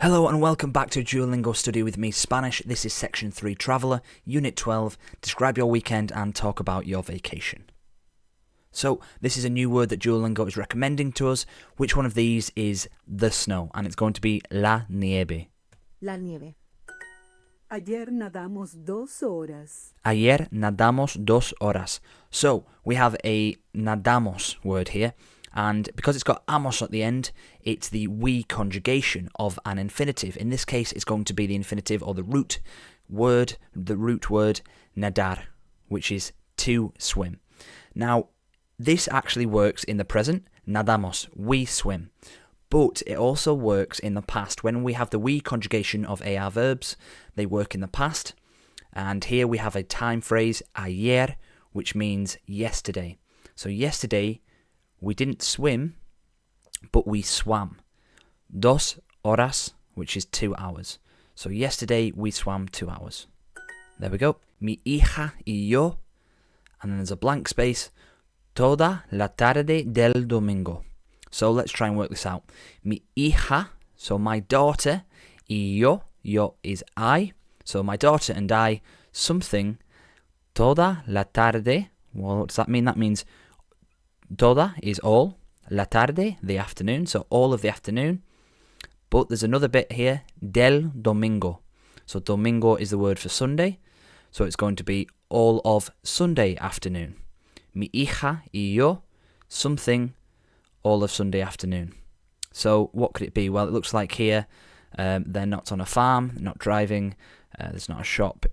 Hello and welcome back to Duolingo Study with me, Spanish. This is Section 3 Traveller, Unit 12. Describe your weekend and talk about your vacation. So, this is a new word that Duolingo is recommending to us. Which one of these is the snow? And it's going to be la nieve. La nieve. Ayer nadamos 2 horas. Ayer nadamos 2 horas. So, we have a nadamos word here. And because it's got amos at the end, it's the we conjugation of an infinitive. In this case, it's going to be the infinitive or the root word nadar, which is to swim. Now, this actually works in the present, nadamos, we swim. But it also works in the past. When we have the we conjugation of AR verbs, they work in the past. And here we have a time phrase, ayer, which means yesterday. So yesterday, we didn't swim, but we swam. 2 horas, which is 2 hours. So yesterday we swam 2 hours. There we go. Mi hija y yo, and then there's a blank space, toda la tarde del domingo. So let's try and work this out. Mi hija, so my daughter, y yo is I. So my daughter and I, something, toda la tarde. Well, what does that mean? That means toda is all, la tarde, the afternoon, so all of the afternoon. But there's another bit here, del domingo. So domingo is the word for Sunday, so it's going to be all of Sunday afternoon. Mi hija y yo, something, all of Sunday afternoon. So what could it be? Well, it looks like here they're not on a farm, not driving, there's not a shop.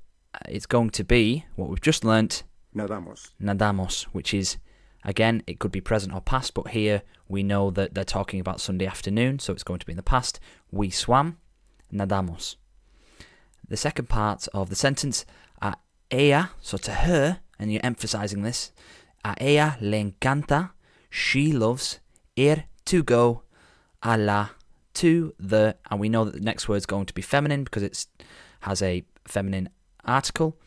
It's going to be, what we've just learnt, nadamos, which is, again, it could be present or past, but here we know that they're talking about Sunday afternoon, so it's going to be in the past. We swam, nadamos. The second part of the sentence, a ella, so to her, and you're emphasizing this, a ella le encanta, she loves, ir, to go, a la, to the, and we know that the next word is going to be feminine because it has a feminine article.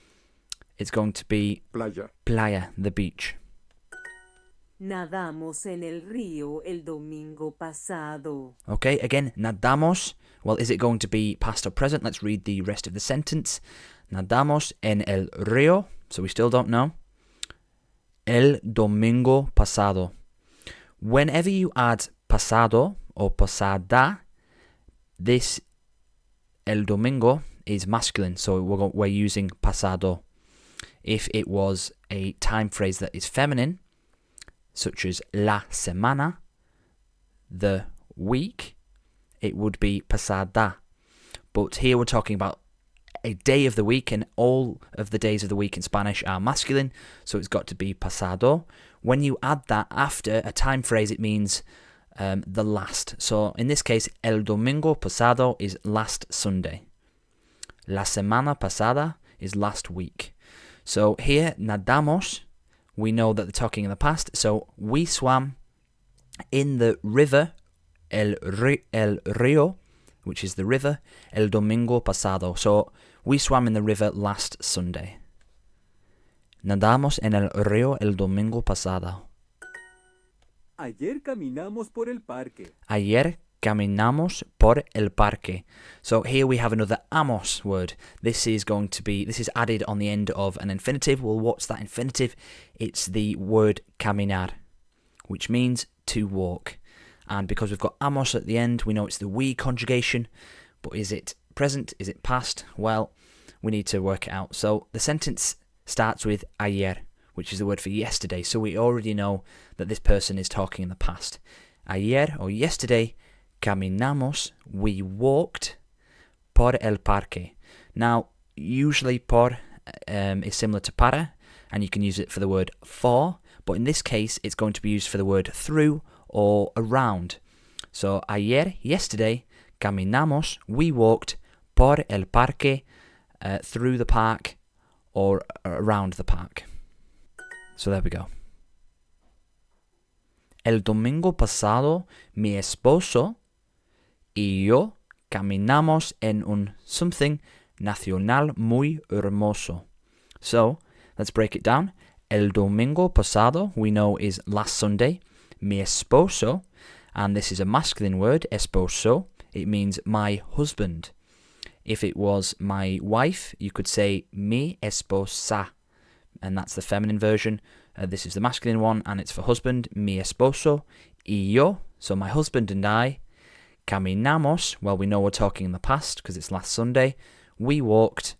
It's going to be playa, the beach. Nadamos en el río el domingo pasado. Okay, again, nadamos. Well, is it going to be past or present? Let's read the rest of the sentence. Nadamos en el río. So we still don't know. El domingo pasado. Whenever you add pasado or pasada, this el domingo is masculine. So we're using pasado. If it was a time phrase that is feminine, such as la semana, the week, it would be pasada. But here we're talking about a day of the week, and all of the days of the week in Spanish are masculine, so it's got to be pasado. When you add that after a time phrase, it means the last. So in this case, el domingo pasado is last Sunday. La semana pasada is last week. So here, nadamos, we know that they're talking in the past, so we swam in the river, el río, which is the river, el domingo pasado. So we swam in the river last Sunday. Nadamos en el río el domingo pasado. Ayer caminamos por el parque. Ayer caminamos por el parque. So here we have another amos word. This is added on the end of an infinitive. Well, what's that infinitive? It's the word caminar, which means to walk. And because we've got amos at the end, we know it's the we conjugation. But is it present? Is it past? Well, we need to work it out. So the sentence starts with ayer, which is the word for yesterday. So we already know that this person is talking in the past. Ayer, or yesterday, caminamos, we walked, por el parque. Now, usually por is similar to para, and you can use it for the word for, but in this case, it's going to be used for the word through or around. So, ayer, yesterday, caminamos, we walked, por el parque, through the park, or around the park. So there we go. El domingo pasado, mi esposo y yo caminamos en un something nacional muy hermoso. So, let's break it down. El domingo pasado, we know is last Sunday. Mi esposo, and this is a masculine word, esposo. it means my husband. If it was my wife, you could say mi esposa, and that's the feminine version. This is the masculine one, and it's for husband, mi esposo, y yo, so my husband and I, caminamos, well, we know we're talking in the past because it's last Sunday, we walked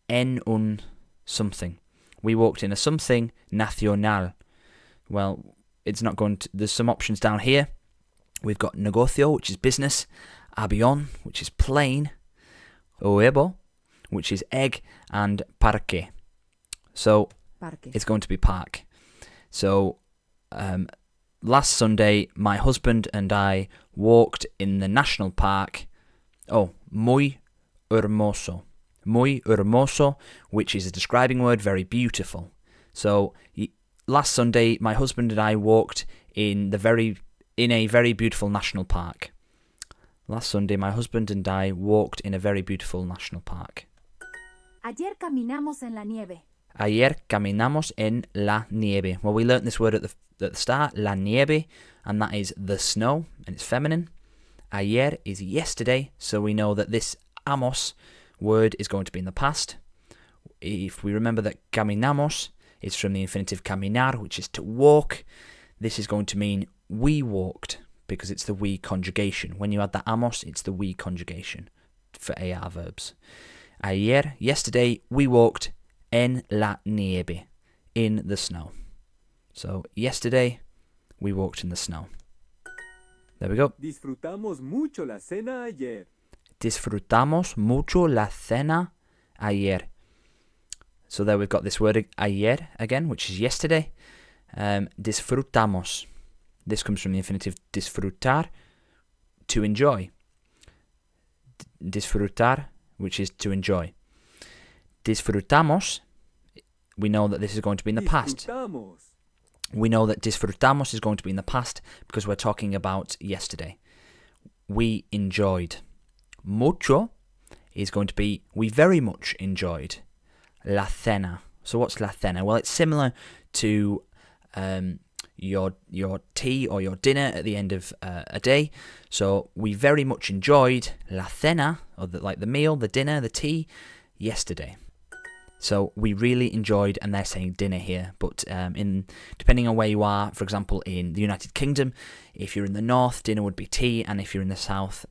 en un something. We walked in a something nacional. Well, it's not going to, there's some options down here. We've got negocio, which is business, avión, which is plane, huevo, which is egg, and parque. So it's going to be park. So last Sunday, my husband and I walked in the national park. Oh, muy hermoso. Muy hermoso, which is a describing word, very beautiful. So last Sunday, my husband and I walked in a very beautiful national park. Last Sunday, my husband and I walked in a very beautiful national park. Ayer caminamos en la nieve. Ayer caminamos en la nieve. Well, we learnt this word at the start, la nieve, and that is the snow, and it's feminine. Ayer is yesterday, so we know that this amos word is going to be in the past. If we remember that caminamos is from the infinitive caminar, which is to walk, this is going to mean we walked, because it's the we conjugation. When you add the amos, it's the we conjugation for AR verbs. Ayer, yesterday, we walked en la nieve, in the snow. So, yesterday, we walked in the snow. There we go. Disfrutamos mucho la cena ayer. Disfrutamos mucho la cena ayer. So there we've got this word ayer again, which is yesterday. Disfrutamos. This comes from the infinitive disfrutar, to enjoy. Disfrutar, which is to enjoy. Disfrutamos, we know that this is going to be in the past. We know that disfrutamos is going to be in the past because we're talking about yesterday. We enjoyed. Mucho is going to be we very much enjoyed. La cena. So what's la cena? Well, it's similar to your tea or your dinner at the end of a day. So we very much enjoyed la cena, or like the meal, the dinner, the tea, yesterday. So we really enjoyed, and they're saying dinner here, but depending on where you are, for example, in the United Kingdom, if you're in the north, dinner would be tea, and if you're in the south,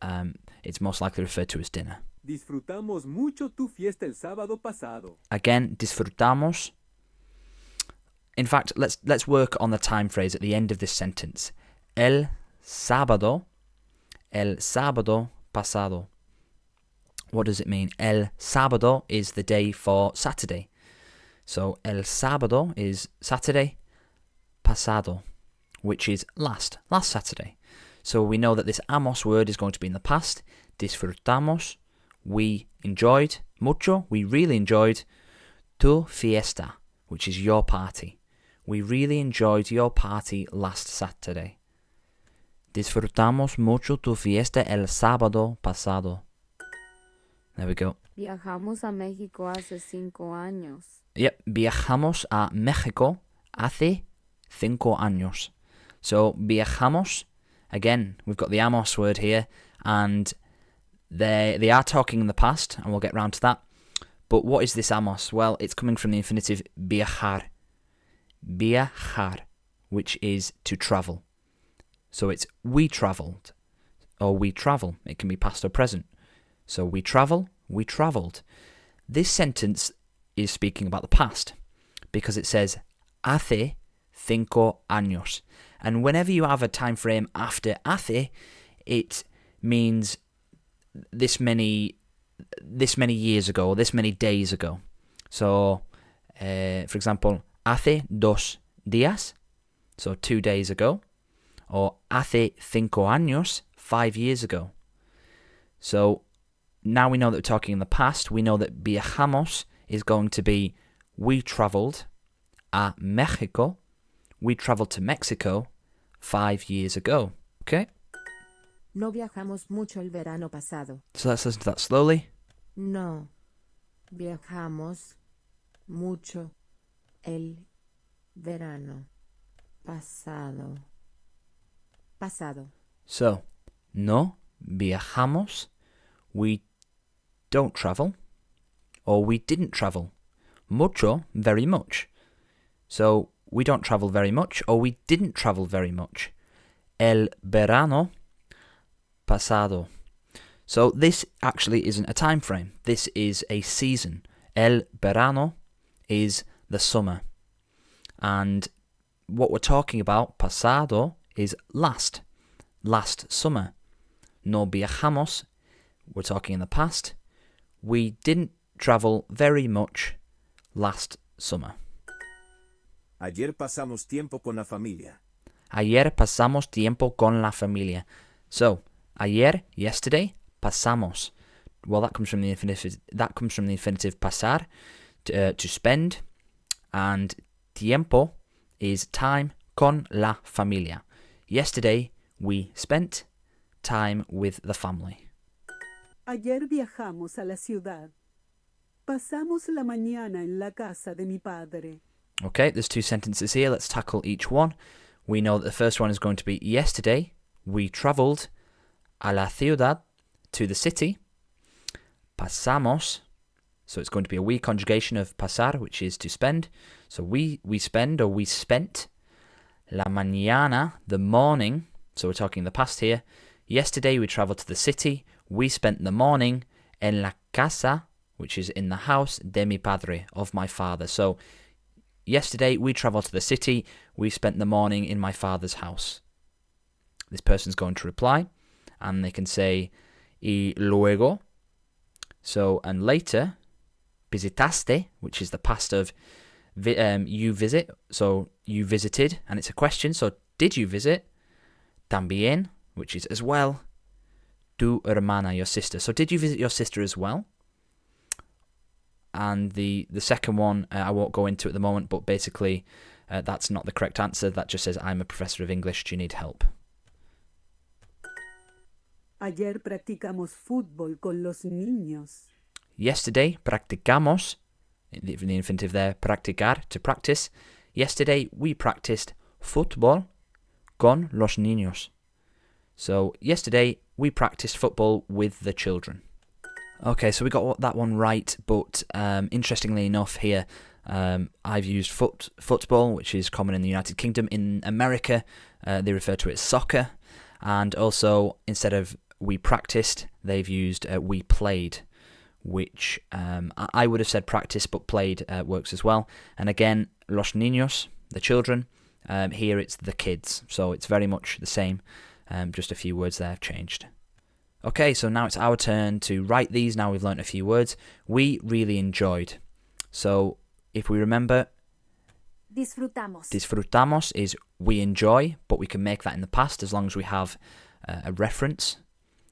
it's most likely referred to as dinner. Disfrutamos mucho tu fiesta el sábado pasado. Again, disfrutamos. In fact, let's work on the time phrase at the end of this sentence. El sábado pasado. What does it mean? El sábado is the day for Saturday. So el sábado is Saturday, pasado, which is last Saturday. So we know that this amos word is going to be in the past. Disfrutamos, we enjoyed, mucho, we really enjoyed, tu fiesta, which is your party. We really enjoyed your party last Saturday. Disfrutamos mucho tu fiesta el sábado pasado. There we go. Viajamos a México hace 5 años. Yep, viajamos a México hace 5 años. So, viajamos, again, we've got the amos word here, and they are talking in the past, and we'll get round to that. But what is this amos? Well, it's coming from the infinitive viajar. Viajar, which is to travel. So it's we travelled, or we travel. It can be past or present. So we travel, we travelled. This sentence is speaking about the past because it says hace 5 años. And whenever you have a time frame after hace, it means this many years ago or this many days ago. So, for example, hace 2 días, so 2 days ago, or hace 5 años, 5 years ago. So now we know that we're talking in the past. We know that viajamos is going to be we travelled a México. We travelled to Mexico 5 years ago. Okay? No viajamos mucho el verano pasado. So let's listen to that slowly. No viajamos mucho el verano pasado. Pasado. So, no viajamos, we don't travel, or we didn't travel. Mucho, very much. So we don't travel very much, or we didn't travel very much. El verano pasado. So this actually isn't a time frame. This is a season. El verano is the summer. And what we're talking about, pasado, is last summer. No viajamos, we're talking in the past. We didn't travel very much last summer. Ayer pasamos tiempo con la familia. Ayer pasamos tiempo con la familia. So, ayer, yesterday, pasamos. Well, that comes from the infinitive pasar, to spend, and tiempo is time con la familia. Yesterday, we spent time with the family. Ayer viajamos a la ciudad. Pasamos la mañana en la casa de mi padre. Okay, there's two sentences here. Let's tackle each one. We know that the first one is going to be yesterday. We travelled a la ciudad, to the city. Pasamos. So it's going to be a we conjugation of pasar, which is to spend. So we spend, or we spent. La mañana, the morning. So we're talking the past here. Yesterday we travelled to the city. We spent the morning en la casa, which is in the house, de mi padre, of my father. So yesterday we travelled to the city. We spent the morning in my father's house. This person's going to reply, and they can say y luego. So, and later, visitaste, which is the past of you visit. So you visited, and it's a question. So did you visit? También, which is as well. Tu hermana, your sister. So did you visit your sister as well? And the second one, I won't go into at the moment, but basically that's not the correct answer. That just says, I'm a professor of English. Do you need help? Ayer practicamos fútbol con los niños. Yesterday, practicamos, the infinitive there, practicar, to practice. Yesterday, we practiced football con los niños. So, yesterday, we practiced football with the children. Okay, so we got that one right, but interestingly enough here, I've used football, which is common in the United Kingdom. In America, they refer to it as soccer, and also, instead of we practiced, they've used we played, which I would have said practice, but played works as well. And again, los niños, the children, here it's the kids, so it's very much the same, just a few words there have changed. Okay, so now it's our turn to write these. Now we've learnt a few words. We really enjoyed. So if we remember, Disfrutamos. disfrutamos is we enjoy, but we can make that in the past as long as we have a reference.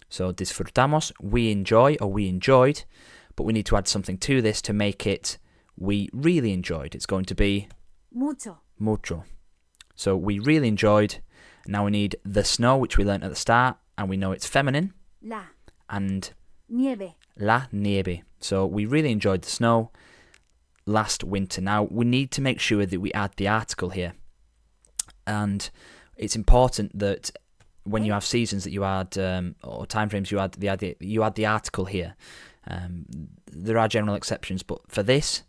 So disfrutamos, we enjoy, or we enjoyed, but we need to add something to this to make it we really enjoyed. It's going to be Mucho. mucho. So we really enjoyed. Now we need the snow, which we learnt at the start, and we know it's feminine. La. And Nieve. la nieve. So we really enjoyed the snow last winter. Now we need to make sure that we add the article here, and it's important that when you have seasons that you add or time frames, you add the article here. There are general exceptions, but for this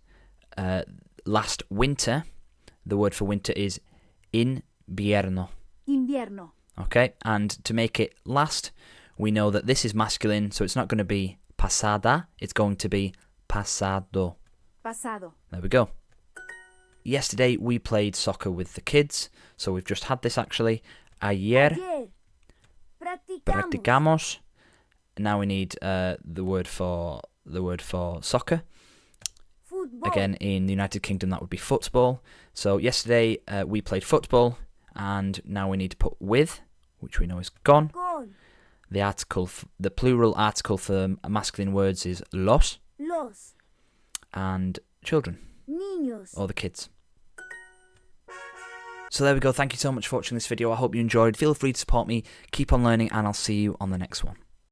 last winter, the word for winter is invierno. Invierno. Okay, and to make it last, we know that this is masculine, so it's not going to be pasada, it's going to be pasado. Pasado. There we go. Yesterday we played soccer with the kids, so we've just had this actually. Ayer Ayer. Practicamos. practicamos. Now we need the word for soccer. Fútbol. Again, in the United Kingdom that would be football. So yesterday we played football, and now we need to put with, which we know is gone. Con. The article, the plural article for masculine words is los, Los. and children, Niños. or the kids. So there we go. Thank you so much for watching this video. I hope you enjoyed. Feel free to support me. Keep on learning, and I'll see you on the next one.